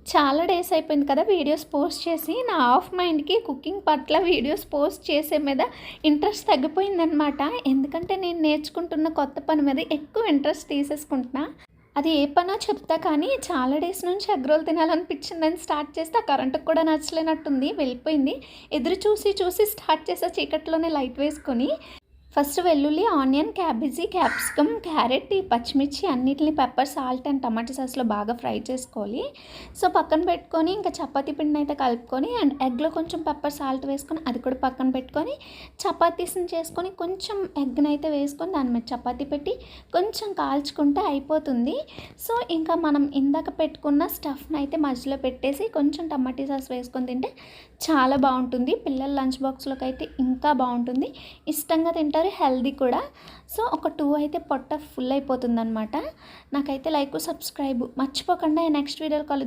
చాలా డేస్ అయిపోయింది కదా వీడియోస్ పోస్ట్ చేసి. నా ఆఫ్ మైండ్‌కి కుకింగ్ పట్ల వీడియోస్ పోస్ట్ చేసే మీద ఇంట్రెస్ట్ తగ్గిపోయిందనమాట. ఎందుకంటే నేను నేర్చుకుంటున్న కొత్త పని మీద ఎక్కువ ఇంట్రెస్ట్ తీసేసుకుంటున్నా. అది ఏ పనో చెప్తా కానీ చాలా డేస్ నుంచి ఎగ్ రోల్ తినాలనిపించిందని స్టార్ట్ చేస్తే ఆ కరెంట్‌కి కూడా నచ్చలేనట్టుంది వెళ్ళిపోయింది. ఎదురు చూసి చూసి స్టార్ట్ చేసా చీకట్లోనే లైట్ వేసుకొని. ఫస్ట్ వెల్లుల్లి, ఆనియన్, క్యాబేజీ, క్యాప్సికమ్, క్యారెట్, ఈ పచ్చిమిర్చి అన్నిటిని పెప్పర్, సాల్ట్ అండ్ టమాటా సాస్‌లో బాగా ఫ్రై చేసుకోవాలి. సో, పక్కన పెట్టుకొని ఇంకా చపాతీ పిండినైతే కలుపుకొని అండ్ ఎగ్‌లో కొంచెం పెప్పర్, సాల్ట్ వేసుకొని అది కూడా పక్కన పెట్టుకొని చపాతీస్‌ని చేసుకొని కొంచెం ఎగ్‌నైతే వేసుకొని దాని మీద చపాతీ పెట్టి కొంచెం కాల్చుకుంటే అయిపోతుంది. సో, ఇంకా మనం ఇందాక పెట్టుకున్న స్టఫ్‌నైతే మధ్యలో పెట్టేసి కొంచెం టమాటా సాస్ వేసుకొని తింటే చాలా బావుంటుంది. పిల్లల లంచ్ బాక్స్‌లోకి అయితే ఇంకా బావుంటుంది. ఇష్టంగా తింటారు, హెల్దీ కూడా. సో, ఒక 2 అయితే పొట్ట ఫుల్ అయిపోతుందనమాట. నాకైతే లైక్, సబ్స్క్రైబ్ మర్చిపోకండి. నెక్స్ట్ వీడియోలో కలుద్దాం.